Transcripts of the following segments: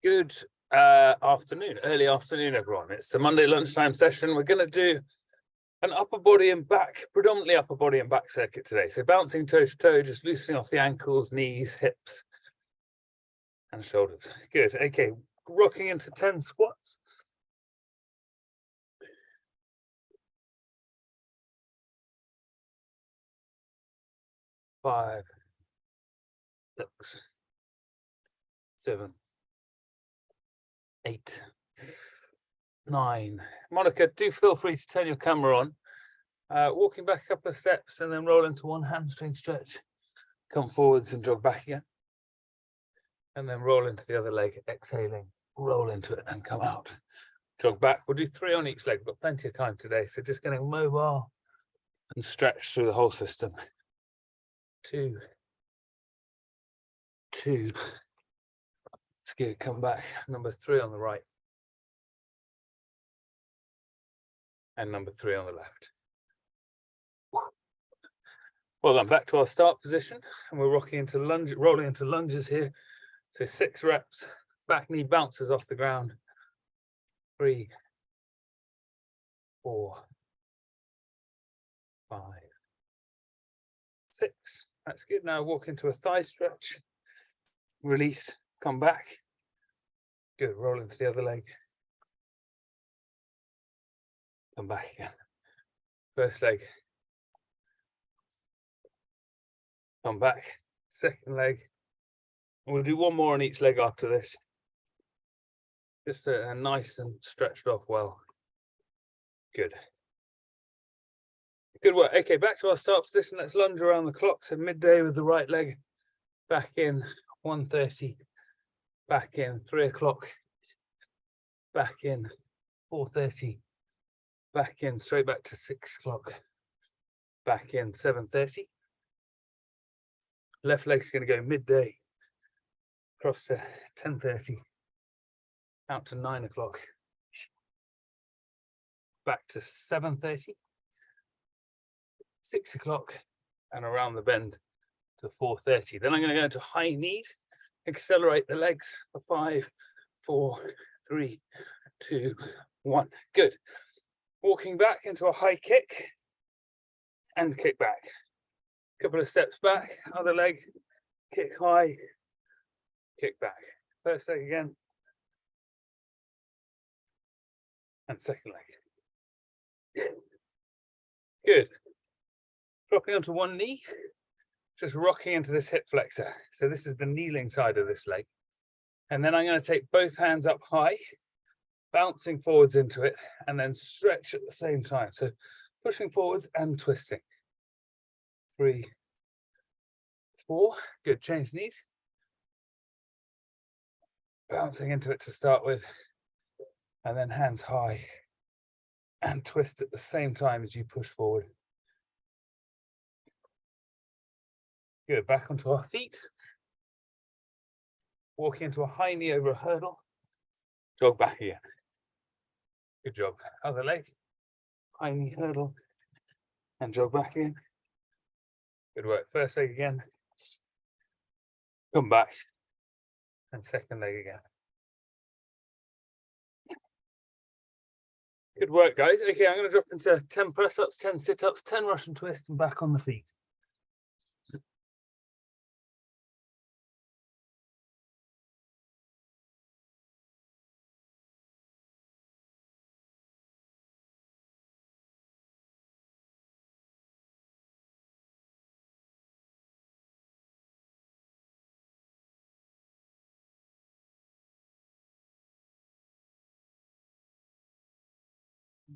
Good afternoon, early afternoon, everyone. It's the Monday lunchtime session. We're going to do an upper body and back, predominantly upper body and back circuit today. So bouncing toe to toe, just loosening off the ankles, knees, hips, and shoulders. Good. Okay, rocking into 10 squats. Five, 6, 7, 8, 9. Monica, do feel free to turn your camera on. Walking back a couple of steps and then roll into one hamstring stretch. Come forwards and jog back again. And then roll into the other leg, exhaling, roll into it and come out. Jog back. We'll do 3 on each leg. We've got plenty of time today. So just getting mobile and stretch through the whole system. 2, 2. It's good. Come back. Number 3 on the right. And number 3 on the left. Well done. Back to our start position, and we're rocking into lunge, rolling into lunges here. So 6 reps. Back knee bounces off the ground. 3, 4, 5, 6. That's good. Now walk into a thigh stretch. Release. Come back. Good. Roll into the other leg. Come back again. First leg. Come back. Second leg. And we'll do 1 more on each leg after this. Just a nice and stretched off well. Good. Good work. Okay, back to our start position. Let's lunge around the clock. So midday with the right leg. Back in 1:30. Back in 3 o'clock. Back in 4:30. Back in straight back to 6 o'clock. Back in 7:30. Left leg's going to go midday. Across to 10:30. Out to 9 o'clock. Back to 7:30. 6 o'clock. And around the bend to 4:30. Then I'm going to go into high knees. Accelerate the legs for 5, 4, 3, 2, 1. Good. Walking back into a high kick and kick back. Couple of steps back, other leg, kick high, kick back. First leg again. And second leg. Good. Dropping onto one knee, just rocking into this hip flexor. So this is the kneeling side of this leg. And then I'm going to take both hands up high, bouncing forwards into it, and then stretch at the same time. So pushing forwards and twisting. 3, 4. Good. Change knees. Bouncing into it to start with. And then hands high. And twist at the same time as you push forward. Good. Back onto our feet. Walking into a high knee over a hurdle. Jog back again. Good job. Other leg. High knee hurdle. And jog back in. Good work. First leg again. Come back. And second leg again. Good work, guys. Okay, I'm going to drop into 10 press-ups, 10 sit-ups, 10 Russian twists, and back on the feet.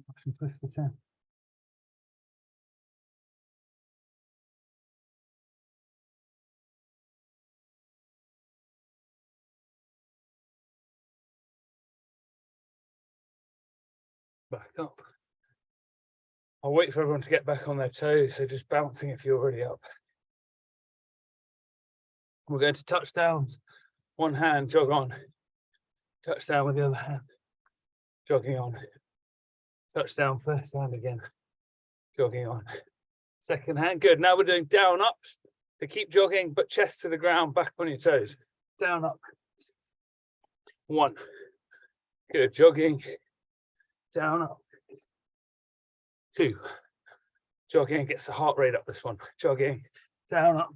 Russian twist for 10. Back up. I'll wait for everyone to get back on their toes, so just bouncing if you're already up. We're going to touchdowns. One hand, jog on. Touchdown with the other hand. Jogging on. Touchdown, first hand again. Jogging on. Second hand, good. Now we're doing down ups. So keep jogging, but chest to the ground, back on your toes. Down up. 1. Good, jogging, down, up. 2. Jogging, gets the heart rate up this one. Jogging, down, up.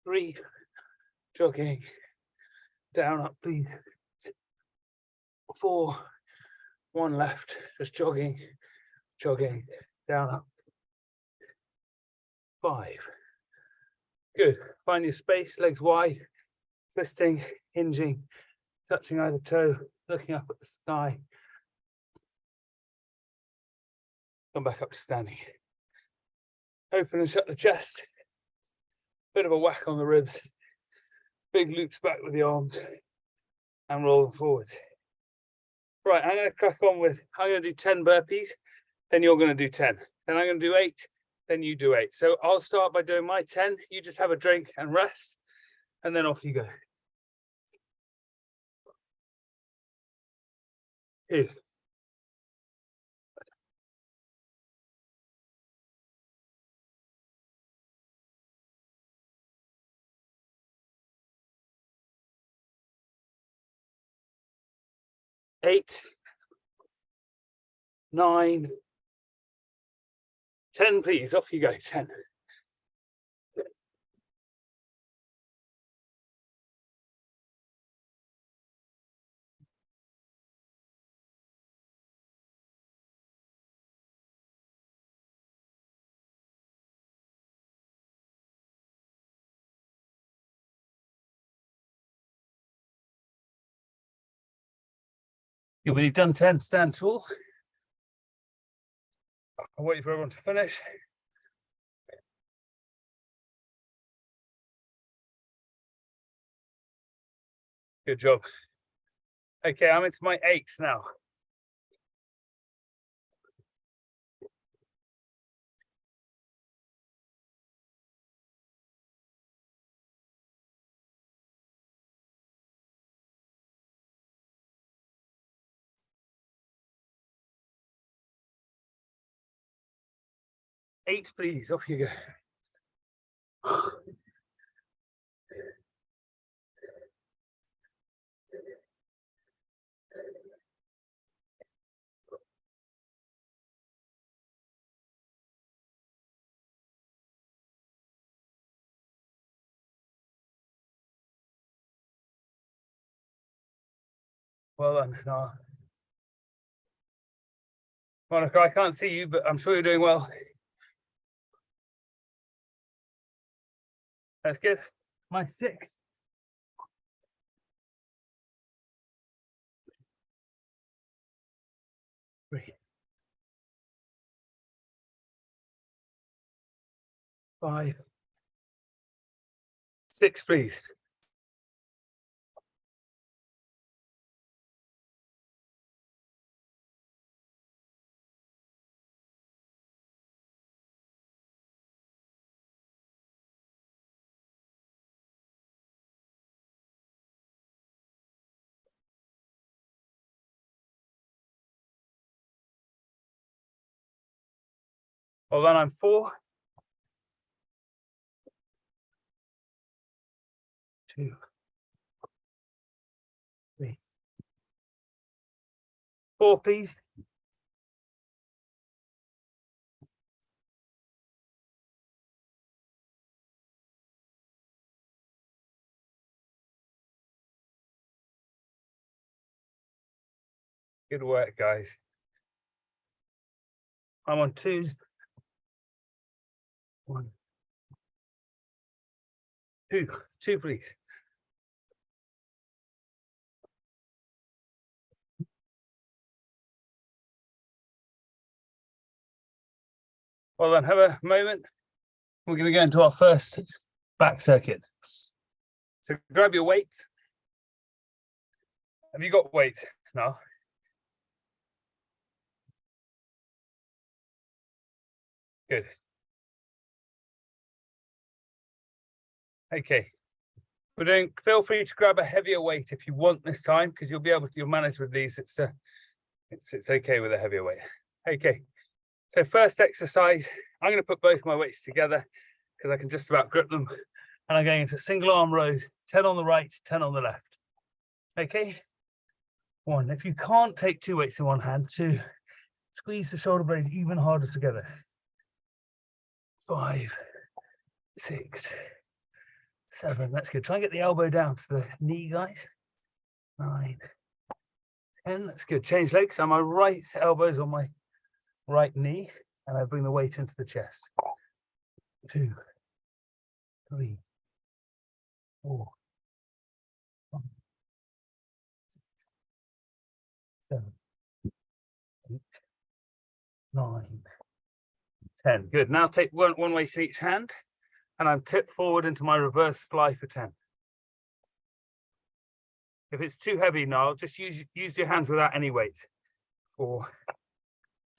3. Jogging, down, up, please. 4. 1 left, just jogging, jogging, down, up. 5. Good, find your space, legs wide, twisting, hinging, touching either toe, looking up at the sky. Come back up to standing. Open and shut the chest. Bit of a whack on the ribs. Big loops back with the arms and roll them forwards. Right, I'm going to crack on with, I'm going to do 10 burpees, then you're going to do 10. Then I'm going to do 8, then you do 8. So I'll start by doing my 10. You just have a drink and rest, and then off you go. 2. 8, 9, 10, please. Off you go. 10. 'When you've done 10, stand tall. I'll wait for everyone to finish. Good job. Okay, I'm into my 8s now. Eight, please. Off you go. Well done. No. Monica, I can't see you, but I'm sure you're doing well. That's good. My 6. 3. 5. 6, please. Well then I'm 4. 2. 3. 4, please. Good work, guys. I'm on 2s. 1. 2. 2, please. Well then, have a moment. We're going to go into our first back circuit. So grab your weights. Have you got weights now? Good. Okay. We're doing, feel free to grab a heavier weight if you want this time, because you'll be able to, you'll manage with these. It's okay with a heavier weight. Okay. So first exercise, I'm going to put both my weights together because I can just about grip them. And I'm going into single arm rows, 10 on the right, 10 on the left. Okay. 1. If you can't take 2 weights in one hand, 2. Squeeze the shoulder blades even harder together. 5, 6, 7. That's good. Try and get the elbow down to the knee, guys. 9, 10. That's good. Change legs. So my right elbow's on my right knee, and I bring the weight into the chest. 2, 3, 4, 5, 7, 8, 9, 10. Good. Now take one weight in each hand, and I'm tipped forward into my reverse fly for 10. If it's too heavy now, just use your hands without any weight. 4,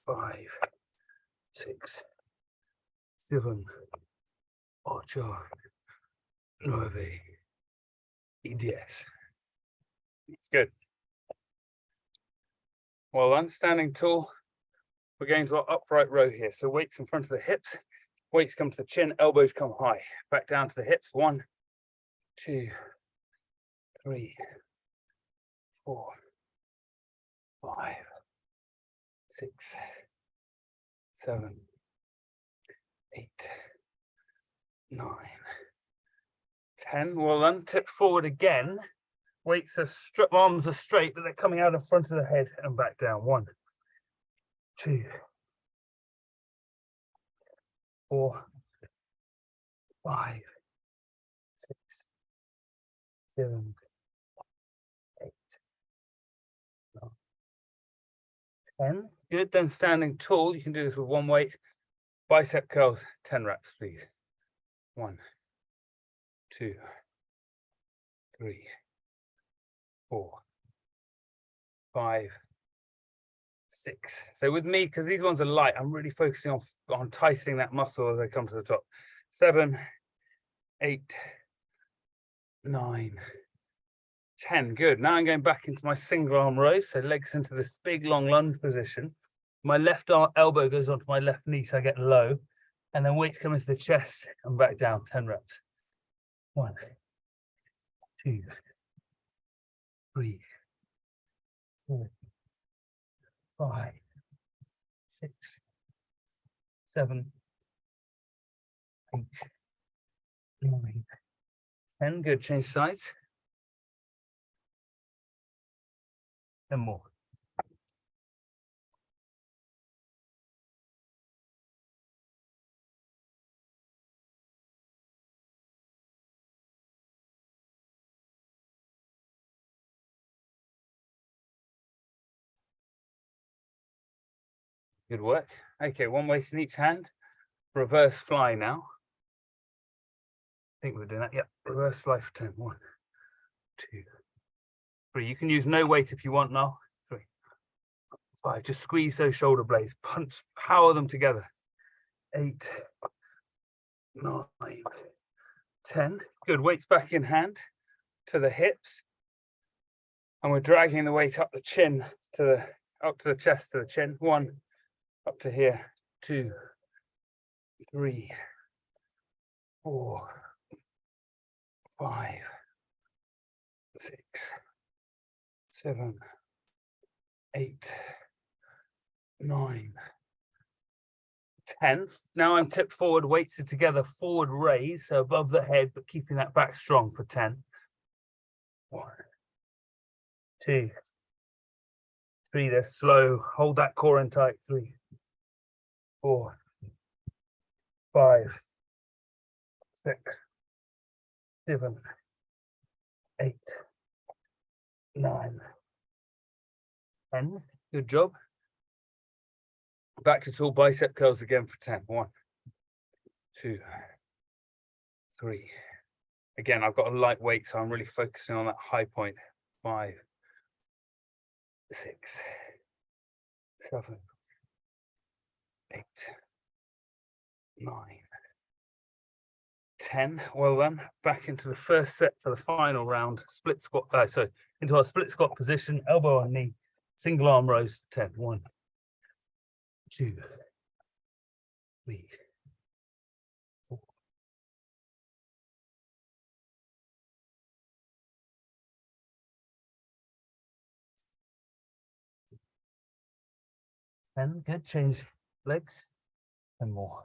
5, 6, 7, 8, 9, y 10. It's good. Well done. Standing tall. We're going to our upright row here. So weights in front of the hips. Weights come to the chin. Elbows come high. Back down to the hips. 1, 2, 3, 4, 5, 6, 7, 8, 9, 10. Well done. Tip forward again. Weights are arms are straight, but they're coming out in front of the head and back down. 1, 2, 4, 5, 6, 7, 8, 9, 10. Good. Then standing tall, you can do this with one weight. Bicep curls, 10 reps, please. 1, 2, 3, 4, 5, 6. So with me, because these ones are light, I'm really focusing on tightening that muscle as I come to the top. 7, 8, 9, 10. Good. Now I'm going back into my single arm row. So legs into this big long lunge position. My left elbow goes onto my left knee, so I get low. And then weights come into the chest and back down, 10 reps. 1, 2, 3, 4, 5, 6, 7, 8, 9, 10. Good. Change sides. And more. Good work. Okay, one weight in each hand. Reverse fly now. I think we're doing that. Yep. Reverse fly for 10. 1, 2, 3. You can use no weight if you want now. 3, 5. Just squeeze those shoulder blades. Punch, power them together. 8, 9, 10. Good. Weights back in hand to the hips. And we're dragging the weight up the chin up to the chest to the chin. 1, up to here. 2, 3, 4, 5, 6, 7, 8, 9, 10. Now I'm tipped forward, weights are together, forward raise, so above the head, but keeping that back strong for 10. 1, 2, 3, they're slow. Hold that core in tight. 3, 4, 5, 6, 7, 8, 9, 10. Good job. Back to tall bicep curls again for 10. 1, 2, 3. Again, I've got a light weight, so I'm really focusing on that high point. 5, 6, 7, 8, 9, 10. Well done. Back into the first set for the final round. Split squat. Into our split squat position. Elbow on knee. Single arm rows. 10. 1, 2, 3, 4, 10, good. Change legs and more.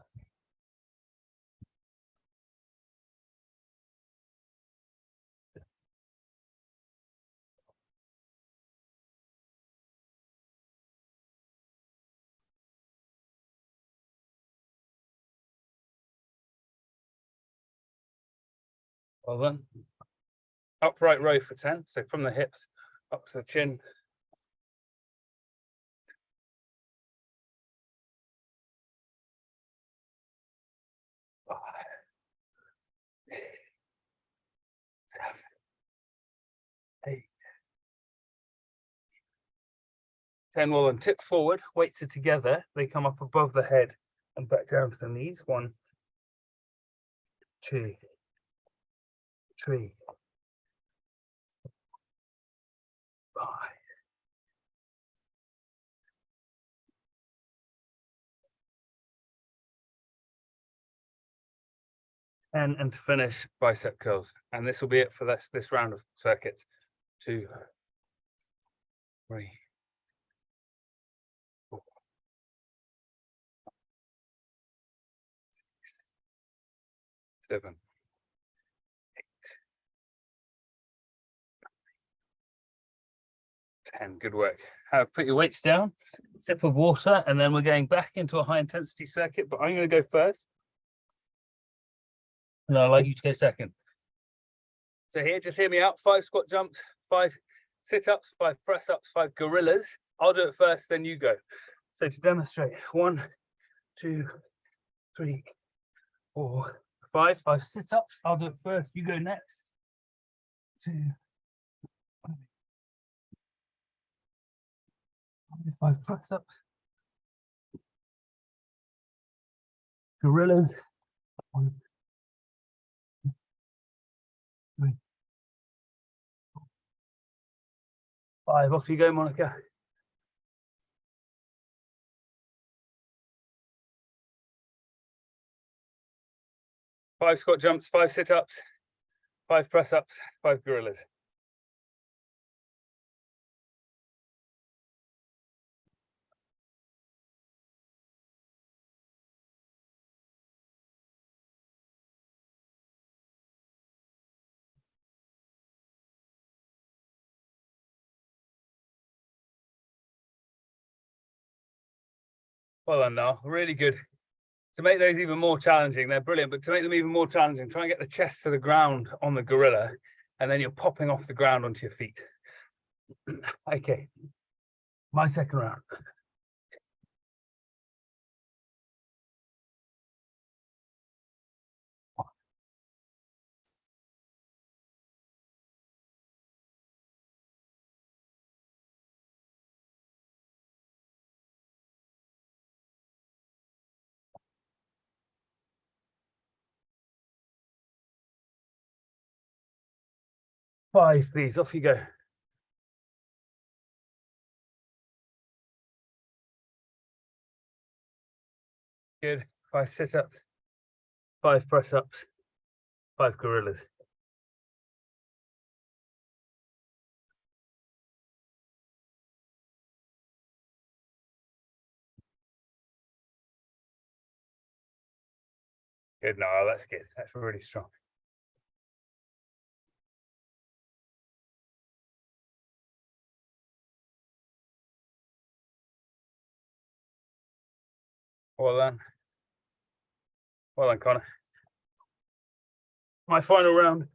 Well done. Upright row for 10. So from the hips up to the chin. 5, 7, 8, 10. Well, and tip forward, weights are together. They come up above the head and back down to the knees. 1, 2, 3, 5. And to finish, bicep curls. And this will be it for this round of circuits. 2, 3, 4, 6, 7, 8, 10. Good work. Put your weights down, sip of water, and then we're going back into a high intensity circuit, but I'm going to go first. And I'd like you to go second. So here, just hear me out. 5 squat jumps, 5 sit-ups, 5 press-ups, 5 gorillas. I'll do it first, then you go. So to demonstrate, 1, 2, 3, 4, 5. 5 sit-ups. I'll do it first. You go next. 2, 5 press-ups. Gorillas. 1, 2, 3, 4, 5. Off you go, Monica. Five squat jumps, 5 sit-ups, 5 press-ups, 5 gorillas. Well done, Noel. Really good. To make those even more challenging, they're brilliant, but to make them even more challenging, try and get the chest to the ground on the gorilla, and then you're popping off the ground onto your feet. Okay, my second round. Five, please, off you go. Good. 5 sit-ups, 5 press-ups, 5 gorillas. Good, no, that's good. That's really strong. Well done. Well done, Connor. My final round.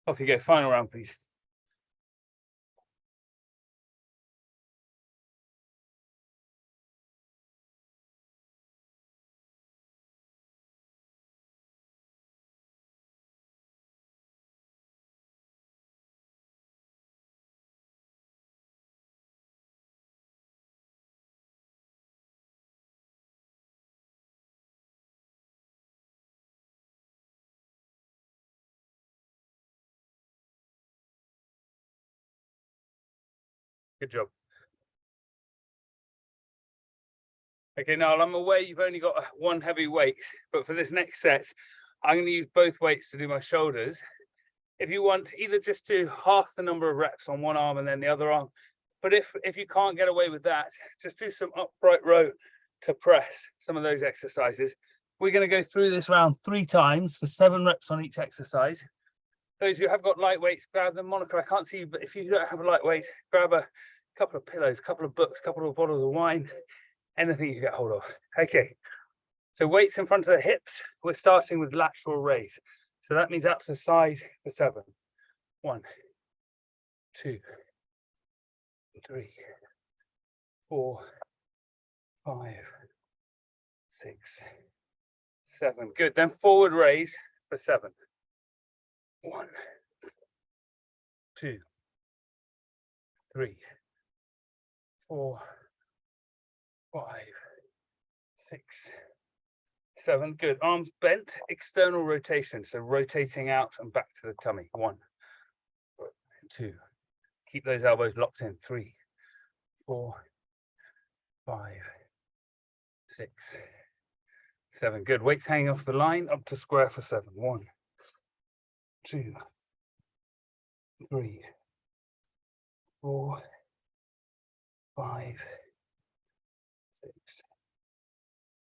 Off you go. Final round, please. Good job. Okay, now I'm aware you've only got one heavy weight, but for this next set, I'm going to use both weights to do my shoulders. If you want, either just do half the number of reps on one arm and then the other arm. But if you can't get away with that, just do some upright row to press some of those exercises. We're going to go through this round 3 times for 7 reps on each exercise. Those who have got light weights, grab them. Monica, I can't see you, but if you don't have a light weight, grab a couple of pillows, a couple of books, a couple of bottles of wine, anything you can get hold of. Okay, so weights in front of the hips. We're starting with lateral raise. So that means out to the side for 7. 1, 2, 3, 4, 5, 6, 7. Good. Then forward raise for 7. 1, 2, 3, 4, 5, 6, 7. Good. Arms bent, external rotation. So rotating out and back to the tummy. 1, 2. Keep those elbows locked in. 3, 4, 5, 6, 7. Good. Weights hanging off the line up to square for 7. 1, 2, 3, 4, 5, 6,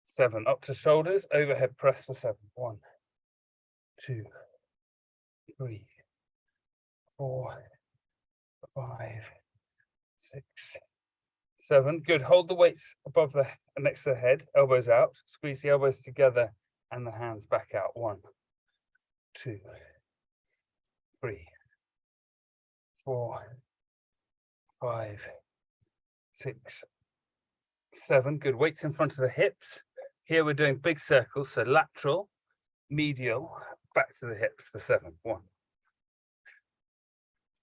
7. Up to shoulders, overhead press for 7. 1, 2, 3, 4, 5, 6, 7. Good. Hold the weights above the next to the head, elbows out. Squeeze the elbows together and the hands back out. 1, 2, 3, 4, 5, 6, 7. Good. Weights in front of the hips. Here we're doing big circles, so lateral, medial, back to the hips for 7. 1,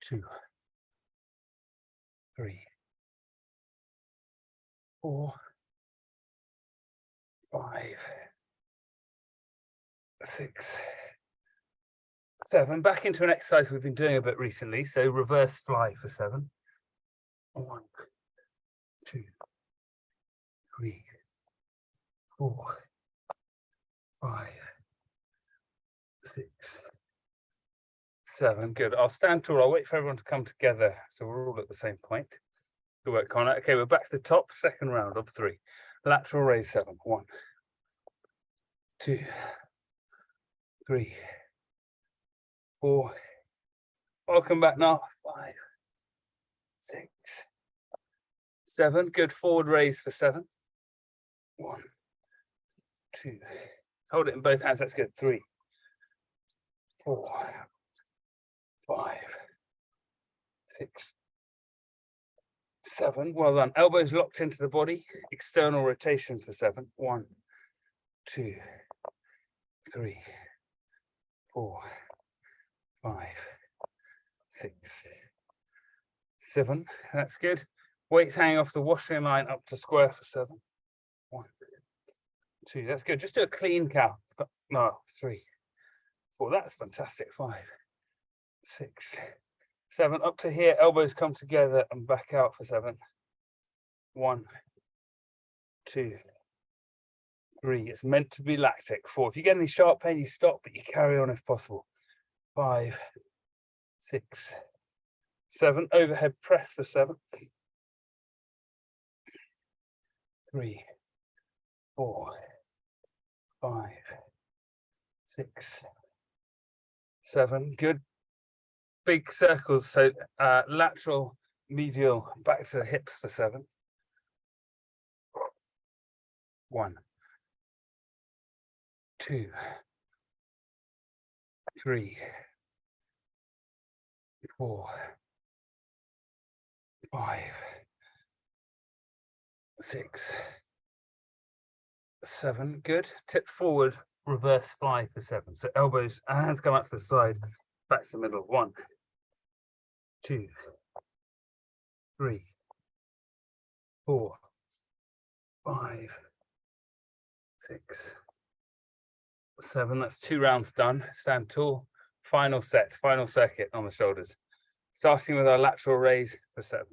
2, 3, 4, 5, 6, 7. Back into an exercise we've been doing a bit recently, so reverse fly for 7. 1, 2, 3, 4, 5, 6, 7. Good. I'll stand tall. I'll wait for everyone to come together so we're all at the same point. Good work, Connor. Okay, we're back to the top, second round of 3. Lateral raise 7. 1, 2, 3, 4. Welcome back now. 5, 6, 7. Good. Forward raise for 7. 1, 2. Hold it in both hands. That's good. 3, 4, 5, 6, 7. Well done. Elbows locked into the body. External rotation for 7. 1, 2, 3, 4, 5, 6, 7. That's good. Weights hanging off the washing line up to square for 7. 1, 2. That's good. Just do a clean count. No, 3, 4. That's fantastic. 5, 6, 7. Up to here. Elbows come together and back out for 7. 1, 2, 3. It's meant to be lactic. 4. If you get any sharp pain, you stop, but you carry on if possible. 5, 6, 7. Overhead press for 7. 3, 4, 5, 6, 7. Good. Big circles. So lateral, medial, back to the hips for 7. 1, 2, 3, 4, 5, 6, 7. Good. Tip forward, reverse fly for 7. So elbows and hands come out to the side, back to the middle. 1, 2, 3, 4, 5, 6, 7. That's 2 rounds done. Stand tall. Final set, final circuit on the shoulders. Starting with our lateral raise for 7.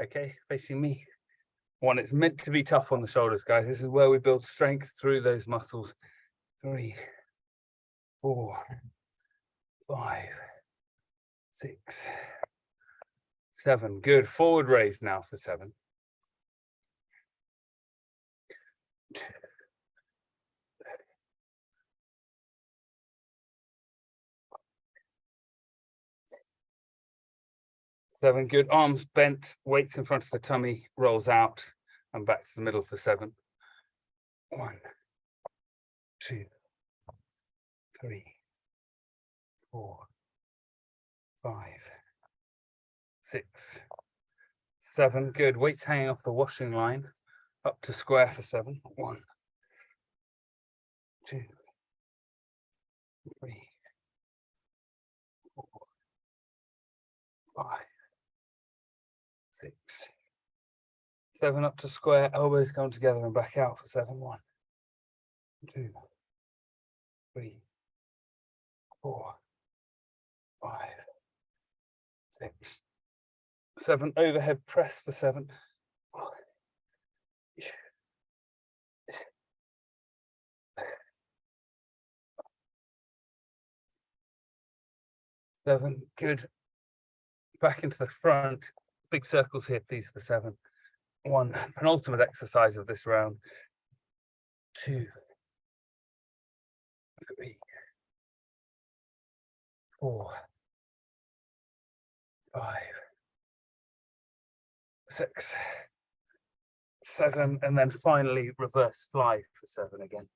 Okay, facing me. 1, it's meant to be tough on the shoulders, guys. This is where we build strength through those muscles. 3, 4, 5, 6, 7. Good. Forward raise now for 7. 7. Good. Arms bent, weights in front of the tummy, rolls out and back to the middle for 7. 1, 2, 3, 4, 5, 6, 7. Good. Weights hanging off the washing line, up to square for 7. 1, 2, 3, 4, 5, 6, 7. Up to square. Elbows come together and back out for 7. 1, 2, 3, 4, 5, 6, 7. Overhead press for 7. 7. Good. Back into the front. Big circles here, please, for 7. 1. Penultimate exercise of this round. 2, 3, 4, 5, 6, 7. And then finally reverse fly for 7 again.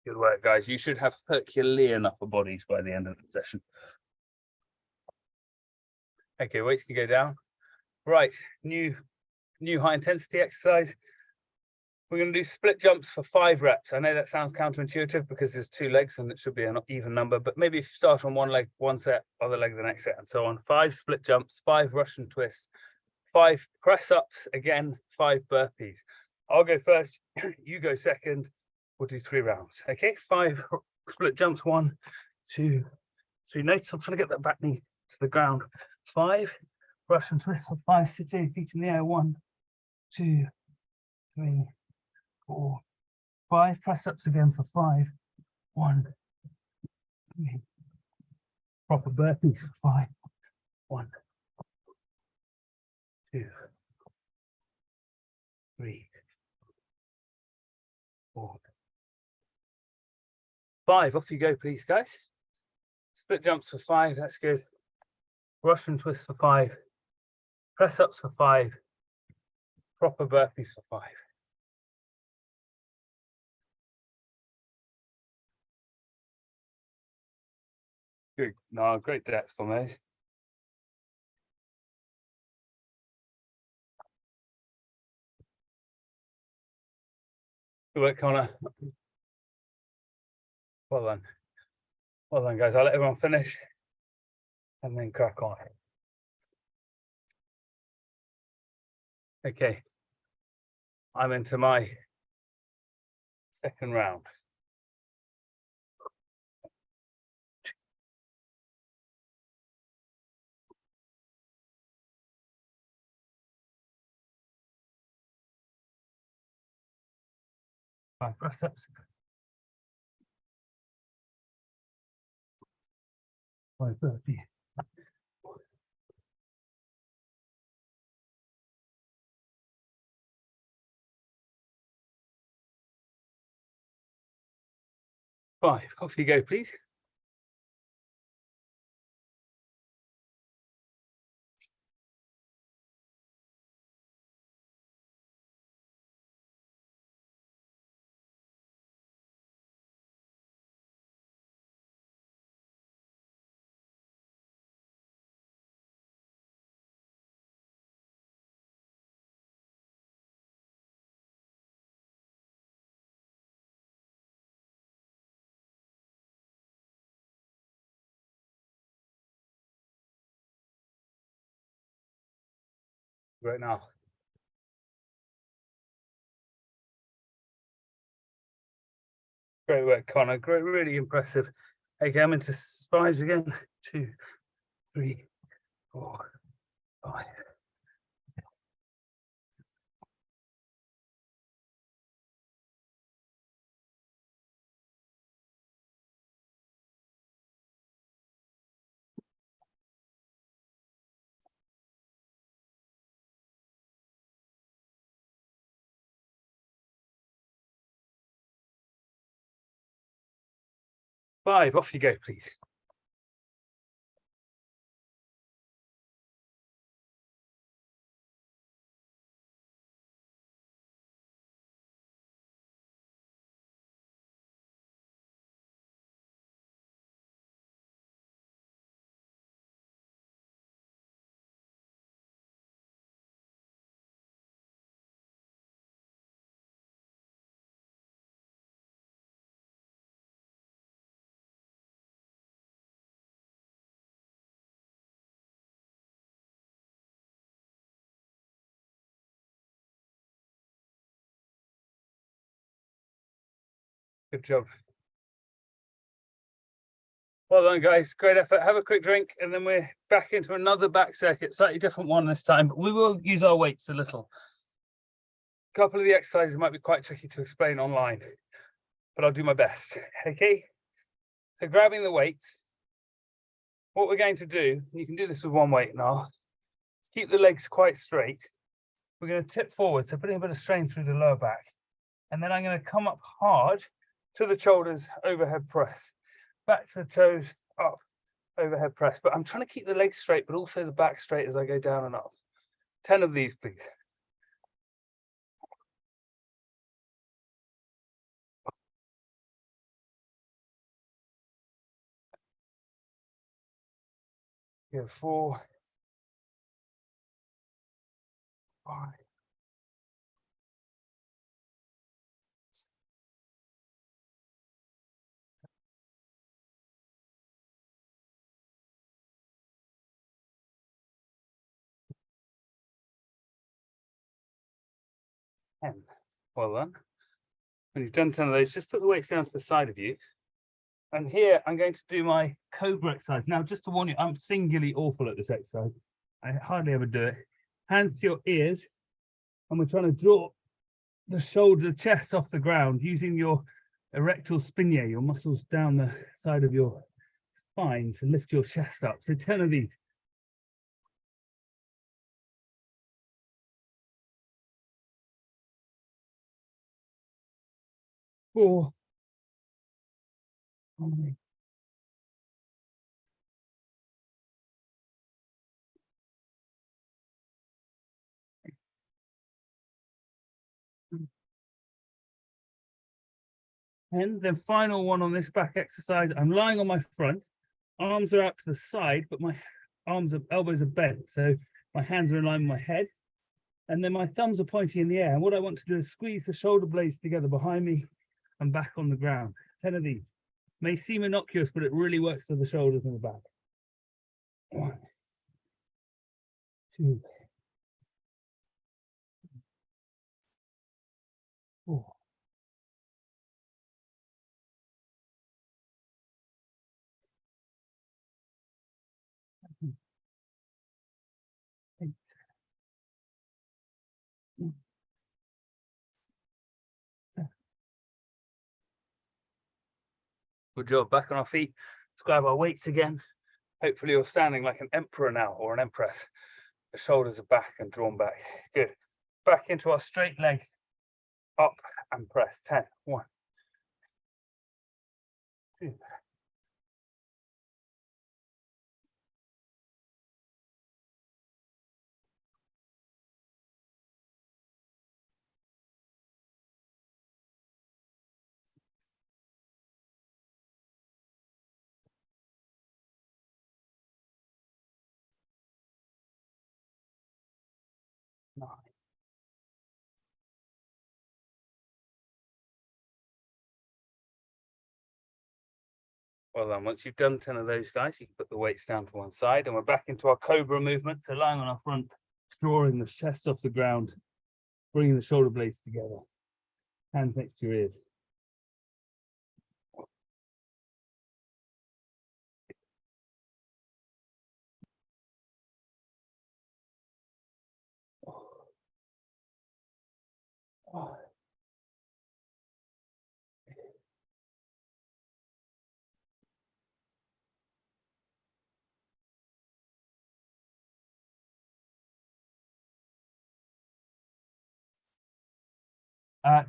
Good work, guys. You should have Herculean upper bodies by the end of the session. Okay, weights can go down. Right, new high intensity exercise. We're going to do split jumps for 5 reps. I know that sounds counterintuitive because there's 2 legs and it should be an even number, but maybe if you start on one leg, one set, other leg the next set, and so on. 5 split jumps, 5 Russian twists, 5 press ups, again, 5 burpees. I'll go first, you go second. We'll do 3 rounds. Okay, 5 split jumps. 1, 2, 3. Notice I'm trying to get that back knee to the ground. 5 Russian twists for 5. Sitting, feet in the air. 1, 2, 3, 4, 5. Press ups again for 5. 1, 3. Proper burpees for 5. 1, 2, 3, 4, 5. Off you go, please, guys. Split jumps for 5. That's good. Russian twist for 5. Press ups for 5. Proper burpees for 5. Good. No, great depth on those. Good work, Connor. Well done. Well done, guys. I'll let everyone finish and then crack on. Okay. I'm into my second round. Five press ups. 5 burpees. 5. Off you go, please. Right now. Great work, Connor. Great, really impressive. Okay, I'm into fives again. 2, 3, 4, 5. Five, off you go, please. Good job. Well done, guys. Great effort. Have a quick drink, and then we're back into another back circuit, slightly different one this time, but we will use our weights a little. A couple of the exercises might be quite tricky to explain online, but I'll do my best. Okay? So grabbing the weights, what we're going to do, you can do this with one weight now, is keep the legs quite straight. We're going to tip forward, so putting a bit of strain through the lower back. And then I'm going to come up hard to the shoulders, overhead press. Back to the toes, up, overhead press. But I'm trying to keep the legs straight, but also the back straight as I go down and up. 10 of these, please. Go 4, 5. Well done. When you've done 10 of those, just put the weights down to the side of you. And here I'm going to do my cobra exercise. Now, just to warn you, I'm singularly awful at this exercise. I hardly ever do it. Hands to your ears, and we're trying to draw the shoulder, the chest off the ground using your erector spine, your muscles down the side of your spine to lift your chest up. So 10 of these. 4, 5, 10. Then final one on this back exercise. I'm lying on my front, arms are out to the side, but my elbows are bent. So my hands are in line with my head. And then my thumbs are pointing in the air. And what I want to do is squeeze the shoulder blades together behind me and back on the ground. 10 of these. May seem innocuous, but it really works for the shoulders and the back. 1, 2, 4. 8. Good job. Back on our feet. Let's grab our weights again. Hopefully you're standing like an emperor now, or an empress. The shoulders are back and drawn back. Good. Back into our straight leg. Up and press. 10. 1, 2. 9. Well then, once you've done 10 of those guys, you can put the weights down to one side, and we're back into our cobra movement. So lying on our front, drawing the chest off the ground, bringing the shoulder blades together, hands next to your ears.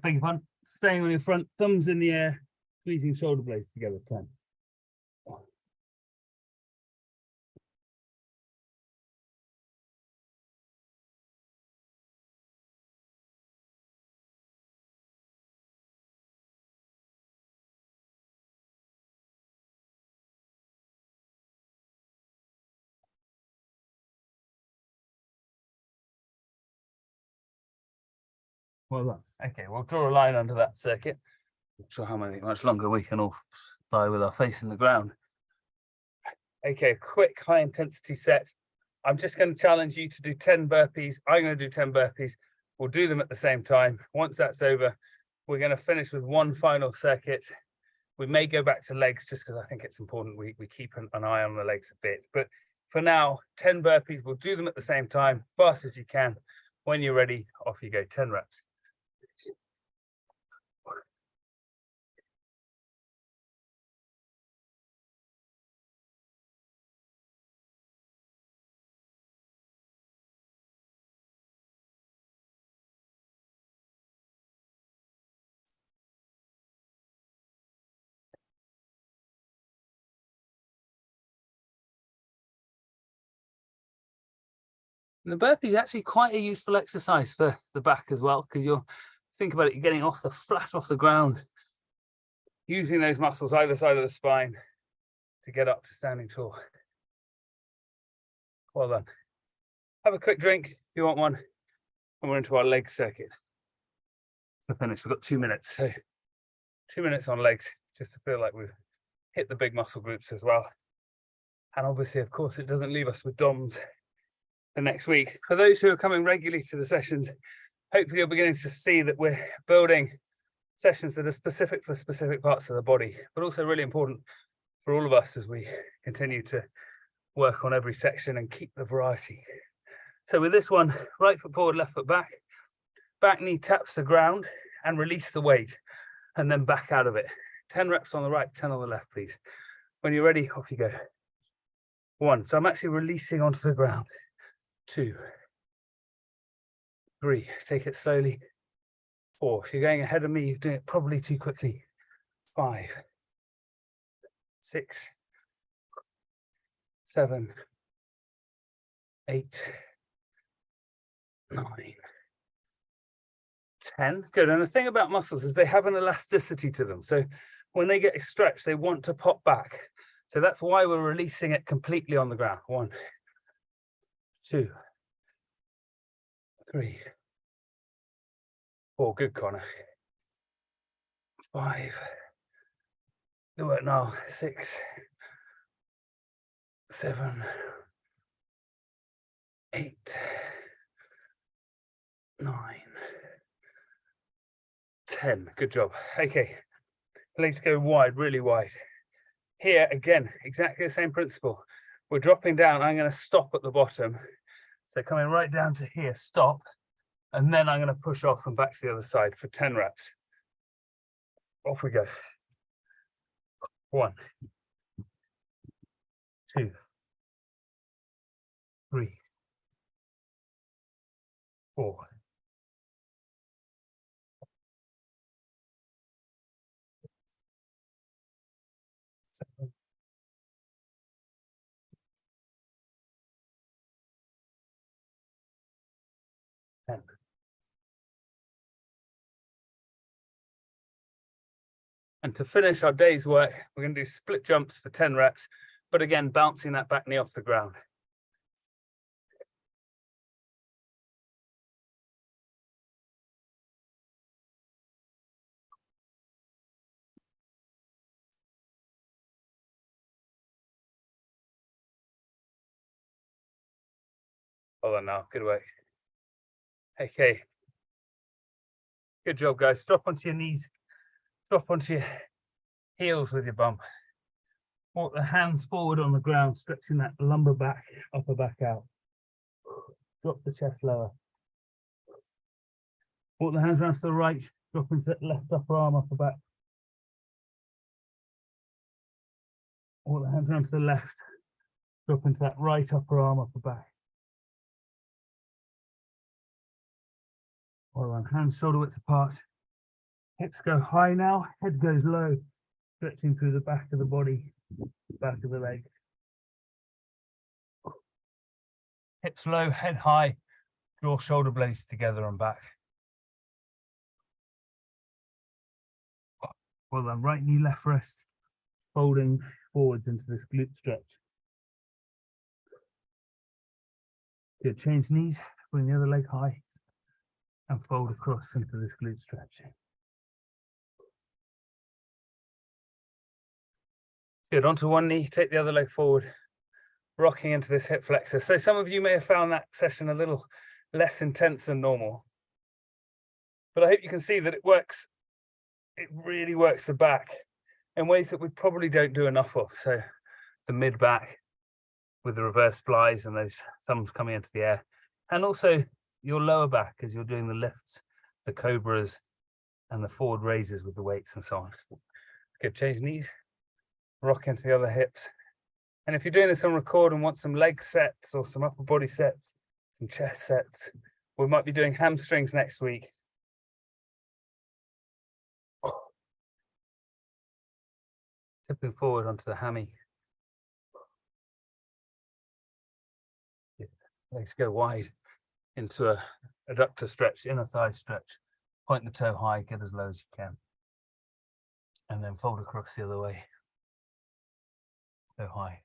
Beg your pardon. Staying on your front, thumbs in the air, squeezing shoulder blades together. 10. Well done. Okay, we'll draw a line under that circuit. Not sure how much longer we can all lie with our face in the ground. Okay, quick high intensity set. I'm just going to challenge you to do 10 burpees. I'm going to do 10 burpees. We'll do them at the same time. Once that's over, we're going to finish with one final circuit. We may go back to legs just because I think it's important we keep an eye on the legs a bit. But for now, 10 burpees. We'll do them at the same time, fast as you can. When you're ready, off you go, 10 reps. And the burpee is actually quite a useful exercise for the back as well, because you're, think about it, you're getting flat off the ground, using those muscles either side of the spine to get up to standing tall. Well done. Have a quick drink if you want one, and we're into our leg circuit. To finish, we've got 2 minutes, so 2 minutes on legs, just to feel like we've hit the big muscle groups as well. And obviously, of course, it doesn't leave us with DOMs the next week. For those who are coming regularly to the sessions, hopefully you're beginning to see that we're building sessions that are specific for specific parts of the body, but also really important for all of us as we continue to work on every section and keep the variety. So with this one, right foot forward, left foot back, back knee taps the ground and release the weight, and then back out of it. 10 reps on the right, 10 on the left, please. When you're ready, off you go. 1, so I'm actually releasing onto the ground. 2, 3, take it slowly. 4, if you're going ahead of me, you're doing it probably too quickly. 5, 6, 7, 8, 9, 10. Good. And the thing about muscles is they have an elasticity to them. So when they get stretched, they want to pop back. So that's why we're releasing it completely on the ground. 1, 2, 3, 4. Good, Connor. 5. Good work now. 6, 7, 8, 9, 10. Good job. Okay, legs go wide, really wide. Here again, exactly the same principle. We're dropping down. I'm going to stop at the bottom. So coming right down to here, stop, and then I'm going to push off and back to the other side for 10 reps. Off we go. 1, 2, 3, 4, 7, 10. And to finish our day's work, we're going to do split jumps for 10 reps, but again, bouncing that back knee off the ground. Hold on now, good work. Okay. Good job, guys. Drop onto your knees. Drop onto your heels with your bum. Walk the hands forward on the ground, stretching that lumbar back, upper back out. Drop the chest lower. Walk the hands around to the right, drop into that left upper arm, upper back. Walk the hands around to the left, drop into that right upper arm, upper back. Well done. Hands shoulder width apart. Hips go high now, head goes low, stretching through the back of the body, back of the legs. Hips low, head high, draw shoulder blades together and back. Well done. Right knee, left wrist, folding forwards into this glute stretch. Good. Change knees, bring the other leg high and fold across into this glute stretch. Good. Onto one knee, take the other leg forward, rocking into this hip flexor. So some of you may have found that session a little less intense than normal, but I hope you can see that it works. It really works the back in ways that we probably don't do enough of. So the mid back with the reverse flies and those thumbs coming into the air, and also your lower back as you're doing the lifts, the cobras and the forward raises with the weights and so on. Good. Change knees, rock into the other hips. And if you're doing this on record and want some leg sets or some upper body sets, some chest sets, we might be doing hamstrings next week. Tipping forward onto the hammy. Legs go wide into a adductor stretch, inner thigh stretch. Point the toe high, get as low as you can. And then fold across the other way. Go high.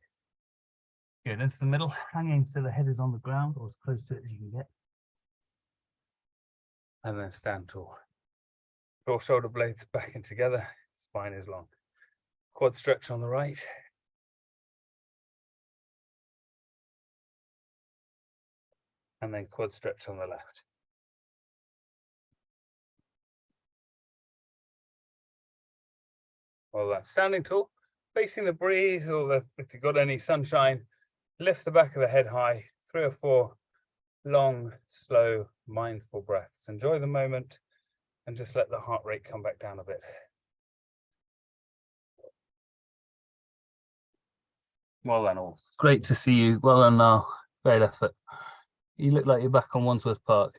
Good. Into the middle, hanging so the head is on the ground or as close to it as you can get. And then stand tall. Draw shoulder blades back and together. Spine is long. Quad stretch on the right. And then quad stretch on the left. Well, that's standing tall, facing the breeze, or if you've got any sunshine, lift the back of the head high, 3 or 4 long, slow, mindful breaths. Enjoy the moment and just let the heart rate come back down a bit. Well done all. Great to see you. Well done now. Great effort. You look like you're back on Wandsworth Park.